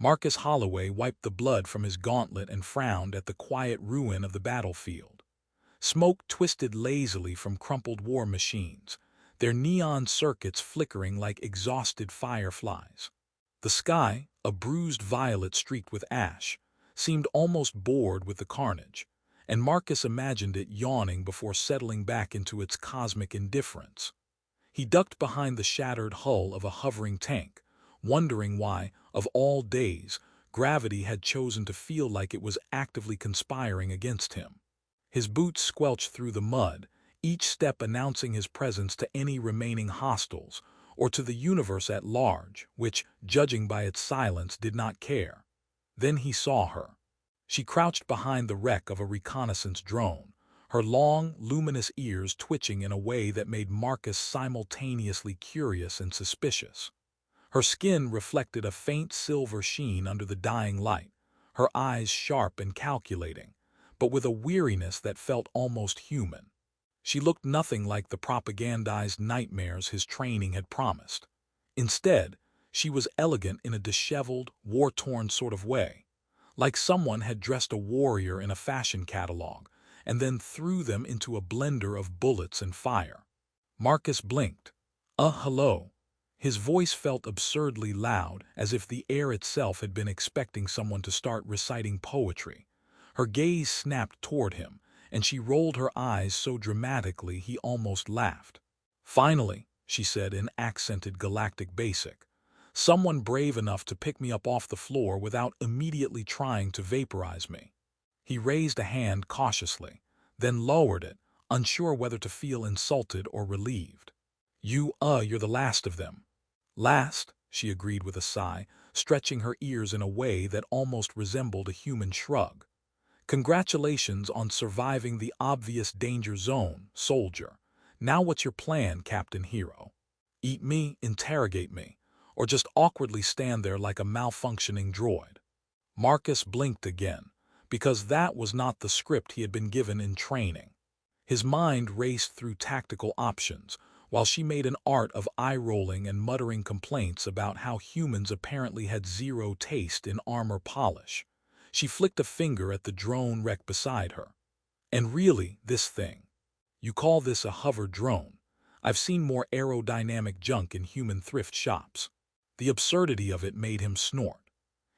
Marcus Holloway wiped the blood from his gauntlet and frowned at the quiet ruin of the battlefield. Smoke twisted lazily from crumpled war machines, their neon circuits flickering like exhausted fireflies. The sky, a bruised violet streaked with ash, seemed almost bored with the carnage, and Marcus imagined it yawning before settling back into its cosmic indifference. He ducked behind the shattered hull of a hovering tank, wondering why, of all days, gravity had chosen to feel like it was actively conspiring against him. His boots squelched through the mud, each step announcing his presence to any remaining hostiles, or to the universe at large, which, judging by its silence, did not care. Then he saw her. She crouched behind the wreck of a reconnaissance drone, her long, luminous ears twitching in a way that made Marcus simultaneously curious and suspicious. Her skin reflected a faint silver sheen under the dying light, her eyes sharp and calculating, but with a weariness that felt almost human. She looked nothing like the propagandized nightmares his training had promised. Instead, she was elegant in a disheveled, war-torn sort of way, like someone had dressed a warrior in a fashion catalog and then threw them into a blender of bullets and fire. Marcus blinked. Hello." His voice felt absurdly loud, as if the air itself had been expecting someone to start reciting poetry. Her gaze snapped toward him, and she rolled her eyes so dramatically he almost laughed. "Finally," she said in accented galactic basic, "someone brave enough to pick me up off the floor without immediately trying to vaporize me." He raised a hand cautiously, then lowered it, unsure whether to feel insulted or relieved. You're the last of them." "Last," she agreed with a sigh, stretching her ears in a way that almost resembled a human shrug. "Congratulations on surviving the obvious danger zone, soldier. Now what's your plan, Captain Hero? Eat me, interrogate me, or just awkwardly stand there like a malfunctioning droid?" Marcus blinked again, because that was not the script he had been given in training. His mind raced through tactical options, while she made an art of eye-rolling and muttering complaints about how humans apparently had zero taste in armor polish. She flicked a finger at the drone wreck beside her. "And really, this thing. You call this a hover drone? I've seen more aerodynamic junk in human thrift shops." The absurdity of it made him snort.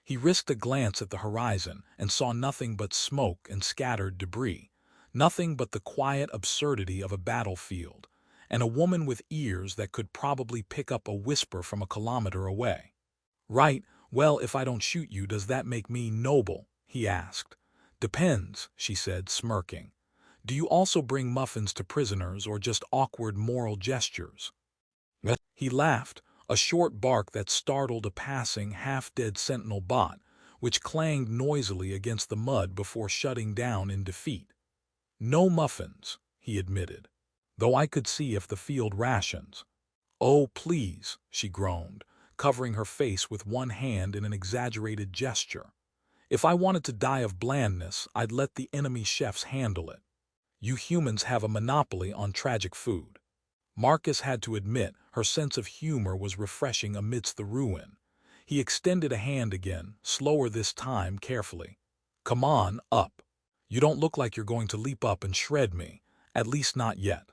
He risked a glance at the horizon and saw nothing but smoke and scattered debris, nothing but the quiet absurdity of a battlefield, and a woman with ears that could probably pick up a whisper from a kilometer away. "Right, well, if I don't shoot you, does that make me noble?" he asked. "Depends," she said, smirking. "Do you also bring muffins to prisoners or just awkward moral gestures?" He laughed, a short bark that startled a passing, half-dead sentinel bot, which clanged noisily against the mud before shutting down in defeat. "No muffins," he admitted, "though I could see if the field rations." "Oh, please," she groaned, covering her face with one hand in an exaggerated gesture. "If I wanted to die of blandness, I'd let the enemy chefs handle it. You humans have a monopoly on tragic food." Marcus had to admit her sense of humor was refreshing amidst the ruin. He extended a hand again, slower this time, carefully. "Come on, up. You don't look like you're going to leap up and shred me, at least not yet."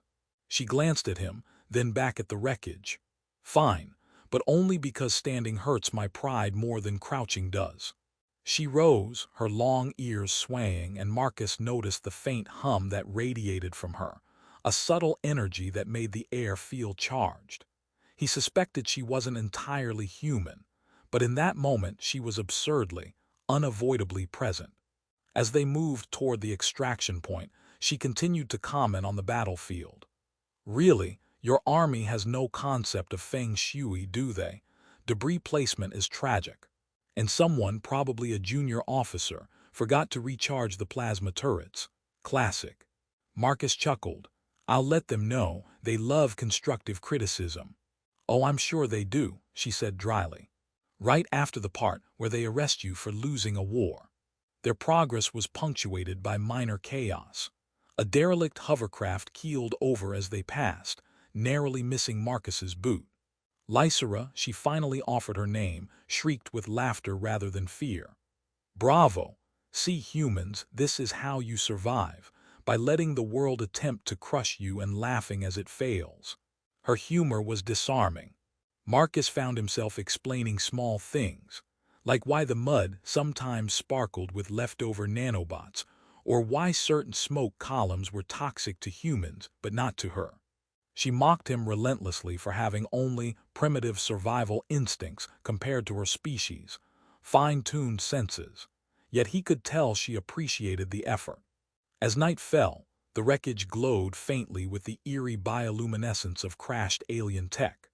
She glanced at him, then back at the wreckage. "Fine, but only because standing hurts my pride more than crouching does." She rose, her long ears swaying, and Marcus noticed the faint hum that radiated from her, a subtle energy that made the air feel charged. He suspected she wasn't entirely human, but in that moment she was absurdly, unavoidably present. As they moved toward the extraction point, she continued to comment on the battlefield. "Really, your army has no concept of feng shui, do they? Debris placement is tragic. And someone, probably a junior officer, forgot to recharge the plasma turrets. Classic." Marcus chuckled. "I'll let them know. They love constructive criticism." "Oh, I'm sure they do," she said dryly. "Right after the part where they arrest you for losing a war." Their progress was punctuated by minor chaos. A derelict hovercraft keeled over as they passed, narrowly missing Marcus's boot. Lysera, she finally offered her name, shrieked with laughter rather than fear. Bravo! See, humans, this is how you survive, by letting the world attempt to crush you and laughing as it fails. Her humor was disarming. Marcus found himself explaining small things, like why the mud sometimes sparkled with leftover nanobots, or why certain smoke columns were toxic to humans but not to her. She mocked him relentlessly for having only primitive survival instincts compared to her species, fine-tuned senses. Yet he could tell she appreciated the effort. As night fell, the wreckage glowed faintly with the eerie bioluminescence of crashed alien tech.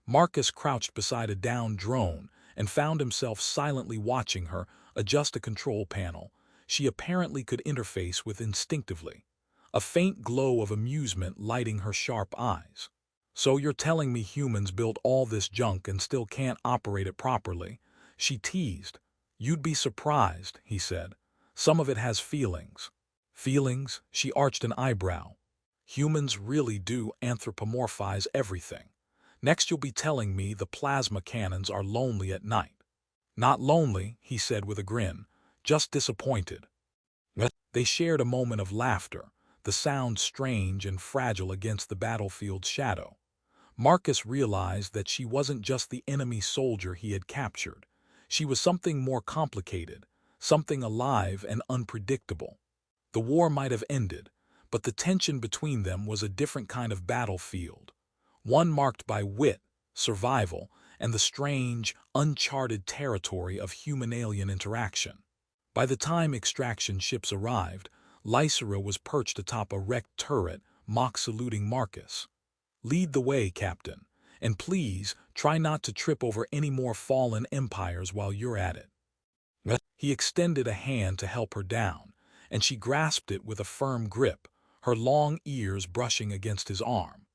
Marcus crouched beside a downed drone and found himself silently watching her adjust a control panel she apparently could interface with instinctively, a faint glow of amusement lighting her sharp eyes. "So you're telling me humans built all this junk and still can't operate it properly?" She teased. "You'd be surprised," he said. "Some of it has feelings." "Feelings?" She arched an eyebrow. "Humans really do anthropomorphize everything. Next you'll be telling me the plasma cannons are lonely at night." "Not lonely," he said with a grin, "just disappointed." They shared a moment of laughter, the sound strange and fragile against the battlefield's shadow. Marcus realized that she wasn't just the enemy soldier he had captured. She was something more complicated, something alive and unpredictable. The war might have ended, but the tension between them was a different kind of battlefield, one marked by wit, survival, and the strange, uncharted territory of human-alien interaction. By the time extraction ships arrived, Lysera was perched atop a wrecked turret, mock-saluting Marcus. "Lead the way, Captain, and please try not to trip over any more fallen empires while you're at it." He extended a hand to help her down, and she grasped it with a firm grip, her long ears brushing against his arm.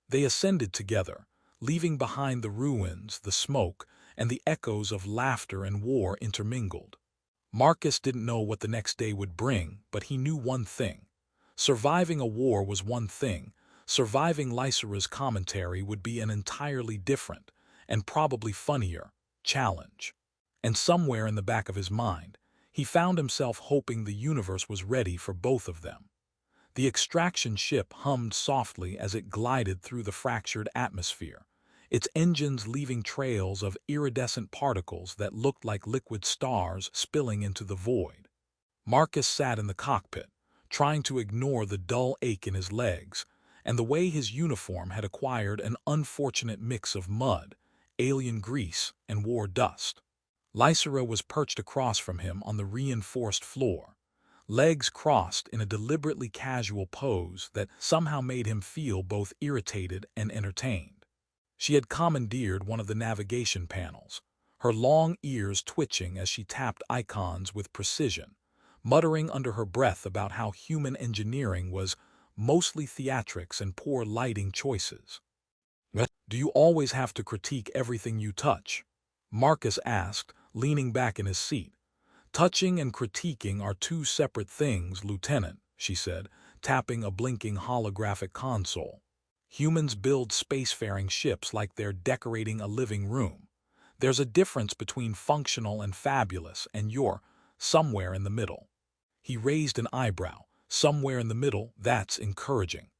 They ascended together, leaving behind the ruins, the smoke, and the echoes of laughter and war intermingled. Marcus didn't know what the next day would bring, but he knew one thing. Surviving a war was one thing. Surviving Lysera's commentary would be an entirely different, and probably funnier, challenge. And somewhere in the back of his mind, he found himself hoping the universe was ready for both of them. The extraction ship hummed softly as it glided through the fractured atmosphere, its engines leaving trails of iridescent particles that looked like liquid stars spilling into the void. Marcus sat in the cockpit, trying to ignore the dull ache in his legs, and the way his uniform had acquired an unfortunate mix of mud, alien grease, and war dust. Lysera was perched across from him on the reinforced floor, legs crossed in a deliberately casual pose that somehow made him feel both irritated and entertained. She had commandeered one of the navigation panels, her long ears twitching as she tapped icons with precision, muttering under her breath about how human engineering was mostly theatrics and poor lighting choices. "Do you always have to critique everything you touch?" Marcus asked, leaning back in his seat. "Touching and critiquing are two separate things, Lieutenant," she said, tapping a blinking holographic console. "Humans build spacefaring ships like they're decorating a living room. There's a difference between functional and fabulous, and you're somewhere in the middle." He raised an eyebrow. "Somewhere in the middle, that's encouraging."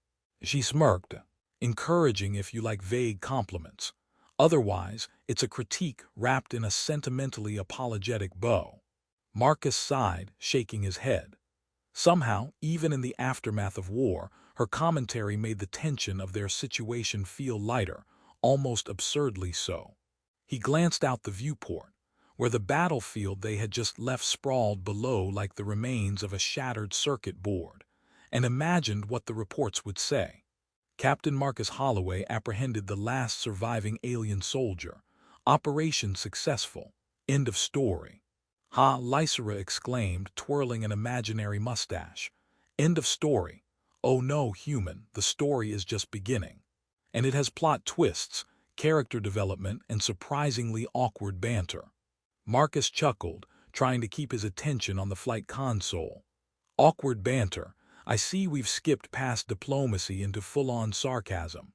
She smirked. "Encouraging if you like vague compliments. Otherwise, it's a critique wrapped in a sentimentally apologetic bow." Marcus sighed, shaking his head. Somehow, even in the aftermath of war, her commentary made the tension of their situation feel lighter, almost absurdly so. He glanced out the viewport, where the battlefield they had just left sprawled below like the remains of a shattered circuit board, and imagined what the reports would say. Captain Marcus Holloway apprehended the last surviving alien soldier. Operation successful. End of story. "Ha!" Lysera exclaimed, twirling an imaginary mustache. "End of story. Oh no, human, the story is just beginning. And it has plot twists, character development, and surprisingly awkward banter." Marcus chuckled, trying to keep his attention on the flight console. "Awkward banter. I see we've skipped past diplomacy into full-on sarcasm."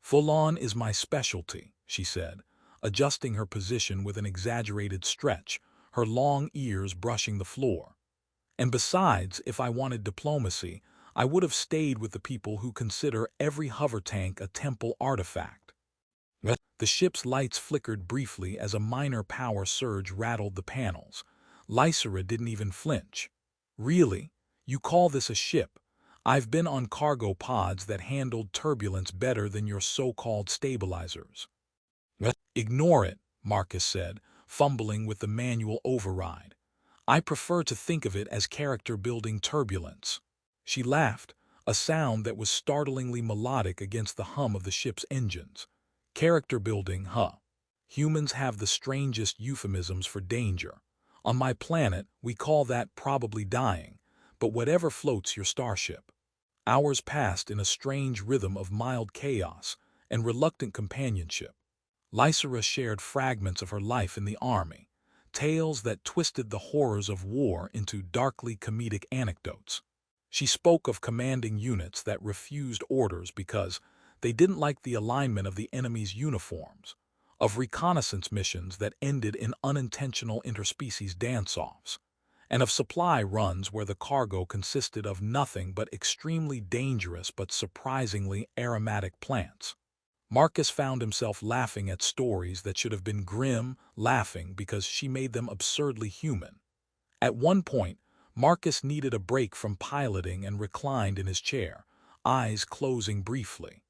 Full-on is my specialty, she said, adjusting her position with an exaggerated stretch, her long ears brushing the floor. And besides, if I wanted diplomacy, I would have stayed with the people who consider every hover tank a temple artifact. The ship's lights flickered briefly as a minor power surge rattled the panels. Lysera didn't even flinch. Really? You call this a ship? I've been on cargo pods that handled turbulence better than your so-called stabilizers. Ignore it, Marcus said, fumbling with the manual override. I prefer to think of it as character-building turbulence. She laughed, a sound that was startlingly melodic against the hum of the ship's engines. Character building, huh? Humans have the strangest euphemisms for danger. On my planet, we call that probably dying, but whatever floats your starship. Hours passed in a strange rhythm of mild chaos and reluctant companionship. Lysera shared fragments of her life in the army, tales that twisted the horrors of war into darkly comedic anecdotes. She spoke of commanding units that refused orders because they didn't like the alignment of the enemy's uniforms, of reconnaissance missions that ended in unintentional interspecies dance-offs, and of supply runs where the cargo consisted of nothing but extremely dangerous but surprisingly aromatic plants. Marcus found himself laughing at stories that should have been grim, laughing because she made them absurdly human. At one point, Marcus needed a break from piloting and reclined in his chair, eyes closing briefly.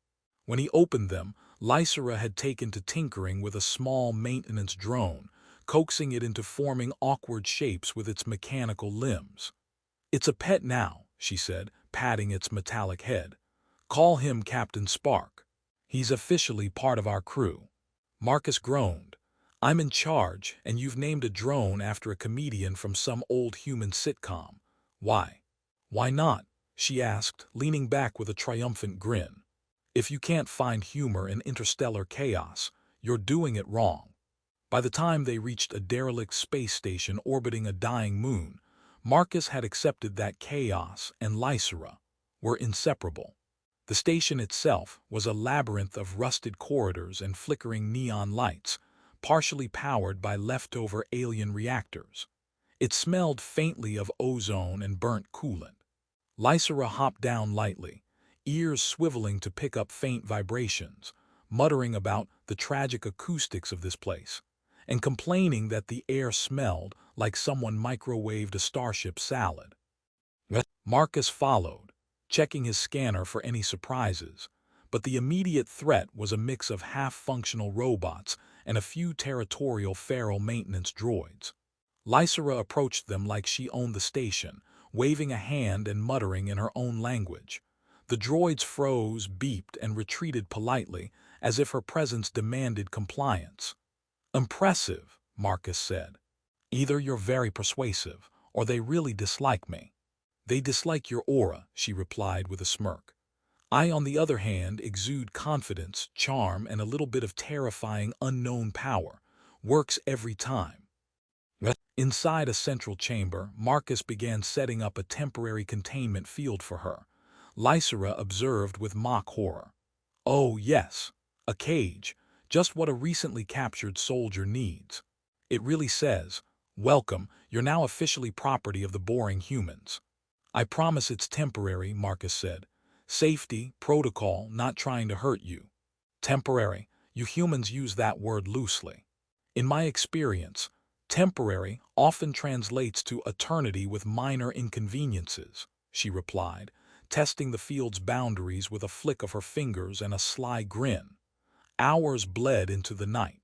When he opened them, Lysera had taken to tinkering with a small maintenance drone, coaxing it into forming awkward shapes with its mechanical limbs. "It's a pet now," she said, patting its metallic head. "Call him Captain Spark. He's officially part of our crew." Marcus groaned. "I'm in charge, and you've named a drone after a comedian from some old human sitcom. Why?" "Why not?" she asked, leaning back with a triumphant grin. "If you can't find humor in interstellar chaos, you're doing it wrong." By the time they reached a derelict space station orbiting a dying moon, Marcus had accepted that chaos and Lysera were inseparable. The station itself was a labyrinth of rusted corridors and flickering neon lights, partially powered by leftover alien reactors. It smelled faintly of ozone and burnt coolant. Lysera hopped down lightly, ears swiveling to pick up faint vibrations, muttering about the tragic acoustics of this place, and complaining that the air smelled like someone microwaved a starship salad. Marcus followed, checking his scanner for any surprises, but the immediate threat was a mix of half-functional robots and a few territorial feral maintenance droids. Lysera approached them like she owned the station, waving a hand and muttering in her own language. The droids froze, beeped, and retreated politely, as if her presence demanded compliance. "Impressive," Marcus said. "Either you're very persuasive, or they really dislike me." "They dislike your aura," she replied with a smirk. "I, on the other hand, exude confidence, charm, and a little bit of terrifying unknown power. Works every time." Inside a central chamber, Marcus began setting up a temporary containment field for her. Lysera observed with mock horror. "Oh, yes, a cage, just what a recently captured soldier needs. It really says, 'Welcome, you're now officially property of the boring humans.'" "I promise it's temporary," Marcus said. "Safety, protocol, not trying to hurt you." "Temporary, you humans use that word loosely. In my experience, temporary often translates to eternity with minor inconveniences," she replied, testing the field's boundaries with a flick of her fingers and a sly grin. Hours bled into the night.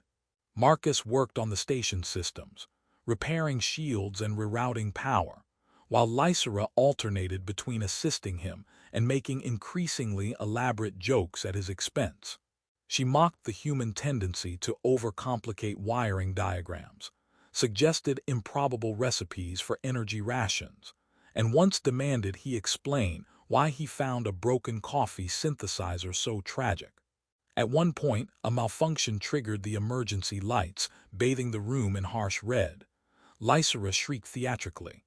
Marcus worked on the station systems, repairing shields and rerouting power, while Lysera alternated between assisting him and making increasingly elaborate jokes at his expense. She mocked the human tendency to overcomplicate wiring diagrams, suggested improbable recipes for energy rations, and once demanded he explain why he found a broken coffee synthesizer so tragic. At one point, a malfunction triggered the emergency lights, bathing the room in harsh red. Lysera shrieked theatrically.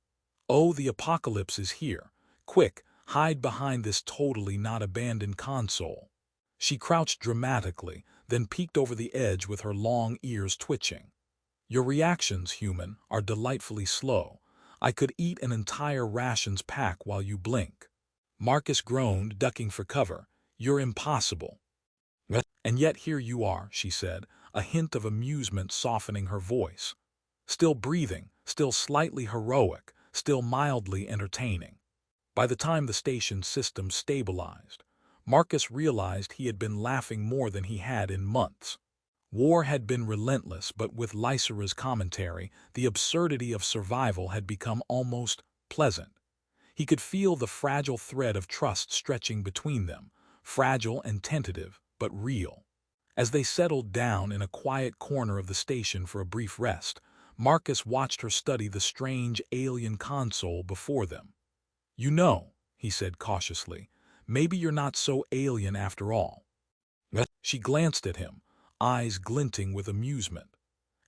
"Oh, the apocalypse is here. Quick, hide behind this totally not abandoned console." She crouched dramatically, then peeked over the edge with her long ears twitching. Your reactions, human, are delightfully slow. I could eat an entire rations pack while you blink. Marcus groaned, ducking for cover. You're impossible. And yet here you are, she said, a hint of amusement softening her voice. Still breathing, still slightly heroic, still mildly entertaining. By the time the station system stabilized, Marcus realized he had been laughing more than he had in months. War had been relentless, but with Lysera's commentary, the absurdity of survival had become almost pleasant. He could feel the fragile thread of trust stretching between them, fragile and tentative, but real. As they settled down in a quiet corner of the station for a brief rest, Marcus watched her study the strange alien console before them. You know, he said cautiously, maybe you're not so alien after all. She glanced at him, eyes glinting with amusement.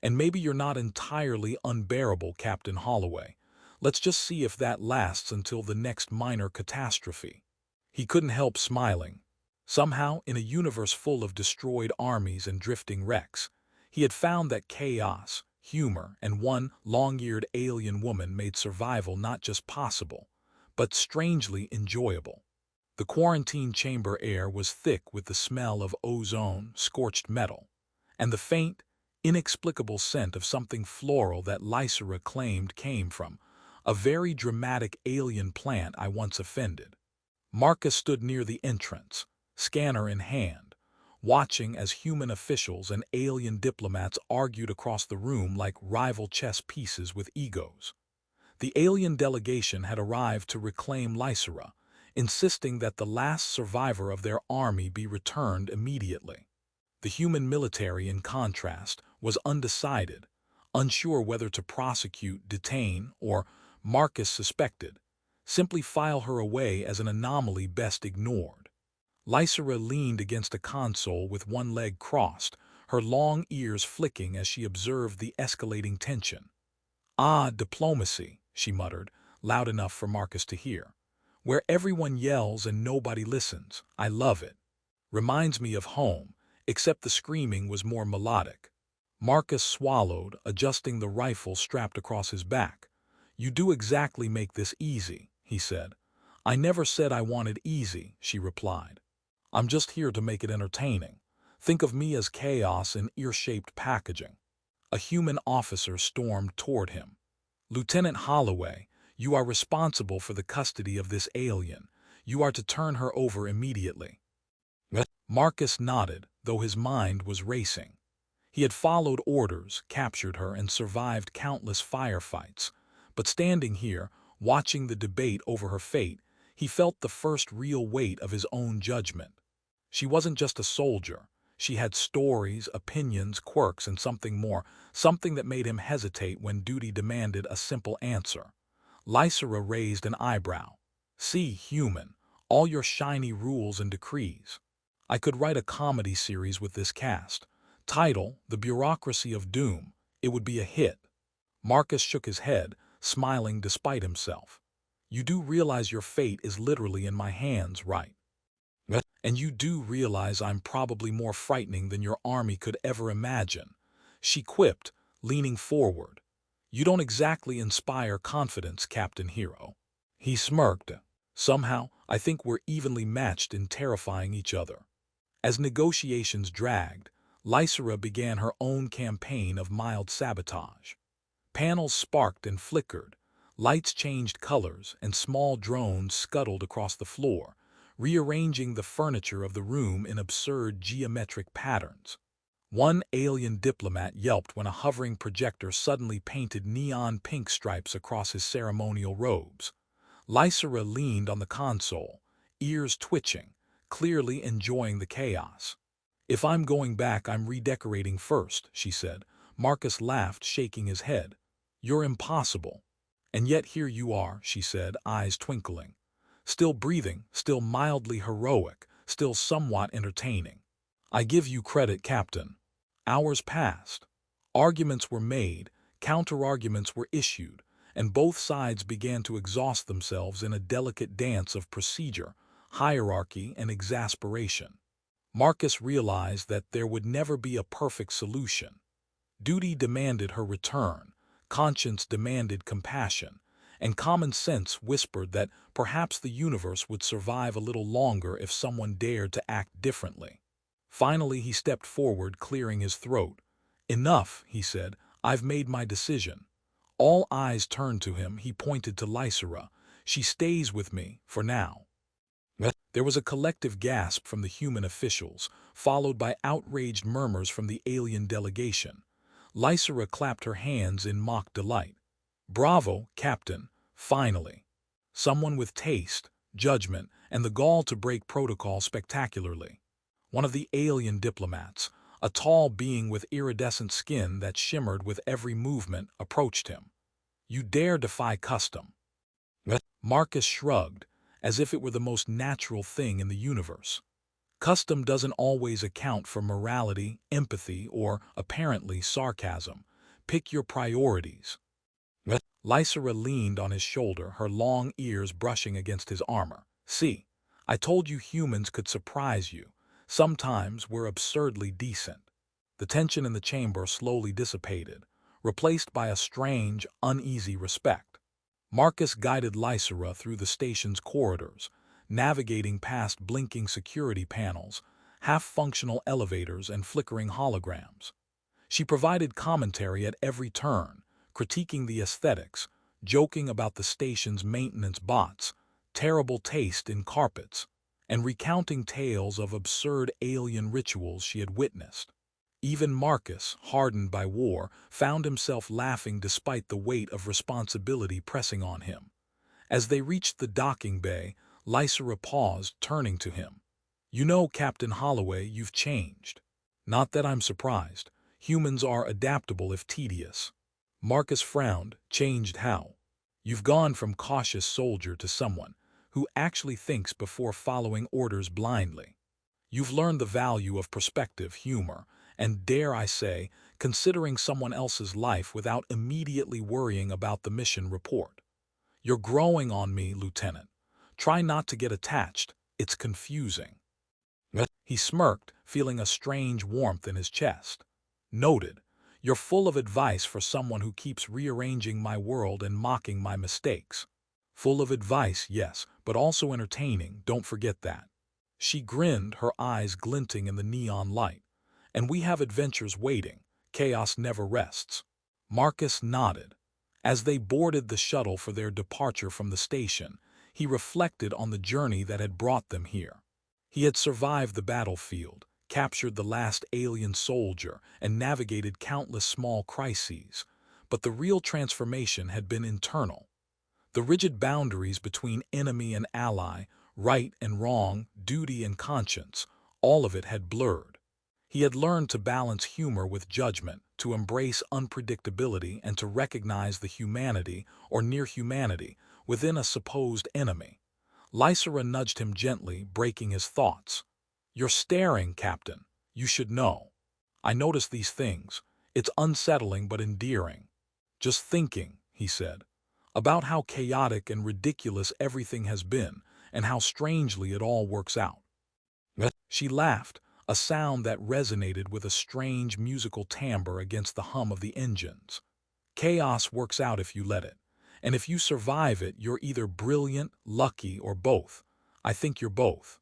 And maybe you're not entirely unbearable, Captain Holloway. Let's just see if that lasts until the next minor catastrophe. He couldn't help smiling. Somehow, in a universe full of destroyed armies and drifting wrecks, he had found that chaos, humor, and one long-eared alien woman made survival not just possible, but strangely enjoyable. The quarantine chamber air was thick with the smell of ozone, scorched metal, and the faint, inexplicable scent of something floral that Lysera claimed came from a very dramatic alien plant I once offended. Marcus stood near the entrance, scanner in hand, watching as human officials and alien diplomats argued across the room like rival chess pieces with egos. The alien delegation had arrived to reclaim Lysera, insisting that the last survivor of their army be returned immediately. The human military, in contrast, was undecided, unsure whether to prosecute, detain, or, Marcus suspected, simply file her away as an anomaly best ignored. Lysera leaned against a console with one leg crossed, her long ears flicking as she observed the escalating tension. Ah, diplomacy, she muttered, loud enough for Marcus to hear. Where everyone yells and nobody listens. I love it. Reminds me of home, except the screaming was more melodic. Marcus swallowed, adjusting the rifle strapped across his back. You do exactly make this easy, he said. I never said I wanted easy, she replied. I'm just here to make it entertaining. Think of me as chaos in ear-shaped packaging. A human officer stormed toward him. Lieutenant Holloway, you are responsible for the custody of this alien. You are to turn her over immediately. Marcus nodded, though his mind was racing. He had followed orders, captured her, and survived countless firefights. But standing here, watching the debate over her fate, he felt the first real weight of his own judgment. She wasn't just a soldier. She had stories, opinions, quirks, and something more, something that made him hesitate when duty demanded a simple answer. Lysera raised an eyebrow. See, human, all your shiny rules and decrees. I could write a comedy series with this cast. Title, The Bureaucracy of Doom. It would be a hit. Marcus shook his head, smiling despite himself. You do realize your fate is literally in my hands, right? And you do realize I'm probably more frightening than your army could ever imagine, she quipped, leaning forward. You don't exactly inspire confidence, Captain Hero. He smirked. Somehow, I think we're evenly matched in terrifying each other. As negotiations dragged, Lysera began her own campaign of mild sabotage. Panels sparked and flickered, lights changed colors, and small drones scuttled across the floor, rearranging the furniture of the room in absurd geometric patterns. One alien diplomat yelped when a hovering projector suddenly painted neon pink stripes across his ceremonial robes. Lysera leaned on the console, ears twitching, clearly enjoying the chaos. If I'm going back, I'm redecorating first, she said. Marcus laughed, shaking his head. You're impossible. And yet here you are, she said, eyes twinkling. Still breathing, still mildly heroic, still somewhat entertaining. I give you credit, Captain. Hours passed. Arguments were made, counter-arguments were issued, and both sides began to exhaust themselves in a delicate dance of procedure, hierarchy, and exasperation. Marcus realized that there would never be a perfect solution. Duty demanded her return, conscience demanded compassion, and common sense whispered that perhaps the universe would survive a little longer if someone dared to act differently. Finally, he stepped forward, clearing his throat. "Enough," he said. "I've made my decision." All eyes turned to him. He pointed to Lysera. "She stays with me, for now." There was a collective gasp from the human officials, followed by outraged murmurs from the alien delegation. Lysera clapped her hands in mock delight. "Bravo, Captain, finally. Someone with taste, judgment, and the gall to break protocol spectacularly." One of the alien diplomats, a tall being with iridescent skin that shimmered with every movement, approached him. "You dare defy custom?" Marcus shrugged, as if it were the most natural thing in the universe. Custom doesn't always account for morality, empathy, or, apparently, sarcasm. Pick your priorities. Lysera leaned on his shoulder, her long ears brushing against his armor. "See, I told you humans could surprise you. Sometimes we're absurdly decent." The tension in the chamber slowly dissipated, replaced by a strange, uneasy respect. Marcus guided Lysera through the station's corridors, navigating past blinking security panels, half-functional elevators, and flickering holograms. She provided commentary at every turn, critiquing the aesthetics, joking about the station's maintenance bots, terrible taste in carpets, and recounting tales of absurd alien rituals she had witnessed. Even Marcus, hardened by war, found himself laughing despite the weight of responsibility pressing on him. As they reached the docking bay, Lysera paused, turning to him. "You know, Captain Holloway, you've changed." "Not that I'm surprised. Humans are adaptable if tedious." Marcus frowned. "Changed how?" "You've gone from cautious soldier to someone who actually thinks before following orders blindly. You've learned the value of perspective, humor, and, dare I say, considering someone else's life without immediately worrying about the mission report. You're growing on me, Lieutenant. Try not to get attached. It's confusing." He smirked, feeling a strange warmth in his chest. "Noted. You're full of advice for someone who keeps rearranging my world and mocking my mistakes." "Full of advice, yes, but also entertaining, don't forget that." She grinned, her eyes glinting in the neon light. "And we have adventures waiting. Chaos never rests." Marcus nodded. As they boarded the shuttle for their departure from the station, he reflected on the journey that had brought them here. He had survived the battlefield, captured the last alien soldier, and navigated countless small crises, but the real transformation had been internal. The rigid boundaries between enemy and ally, right and wrong, duty and conscience, all of it had blurred. He had learned to balance humor with judgment, to embrace unpredictability, and to recognize the humanity, or near humanity, within a supposed enemy. Lysera nudged him gently, breaking his thoughts. "You're staring, Captain. You should know. I notice these things. It's unsettling but endearing." "Just thinking," he said, "about how chaotic and ridiculous everything has been, and how strangely it all works out." She laughed, a sound that resonated with a strange musical timbre against the hum of the engines. "Chaos works out if you let it. And if you survive it, you're either brilliant, lucky, or both. I think you're both."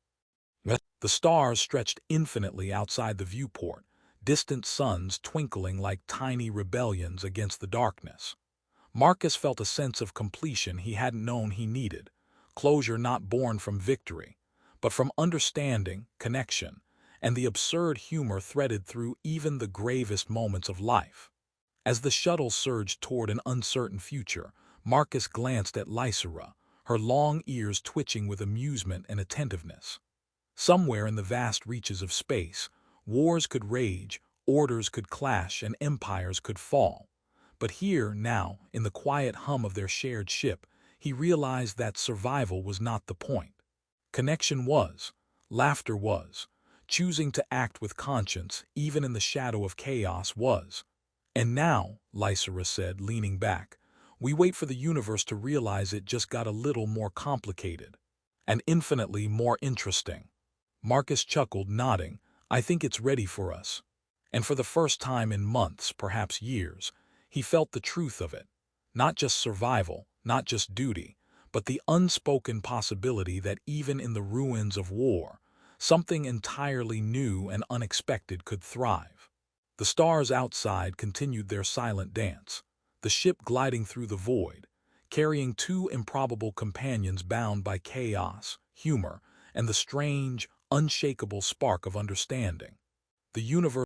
The stars stretched infinitely outside the viewport, distant suns twinkling like tiny rebellions against the darkness. Marcus felt a sense of completion he hadn't known he needed, closure not born from victory, but from understanding, connection, and the absurd humor threaded through even the gravest moments of life. As the shuttle surged toward an uncertain future, Marcus glanced at Lysera, her long ears twitching with amusement and attentiveness. Somewhere in the vast reaches of space, wars could rage, orders could clash, and empires could fall. But here, now, in the quiet hum of their shared ship, he realized that survival was not the point. Connection was, laughter was, choosing to act with conscience, even in the shadow of chaos, was. "And now," Lysera said, leaning back, "we wait for the universe to realize it just got a little more complicated. And infinitely more interesting." Marcus chuckled, nodding. I think it's ready for us. And for the first time in months, perhaps years, he felt the truth of it. Not just survival, not just duty, but the unspoken possibility that even in the ruins of war, something entirely new and unexpected could thrive. The stars outside continued their silent dance, the ship gliding through the void, carrying two improbable companions bound by chaos, humor, and the strange, unshakable spark of understanding. The universe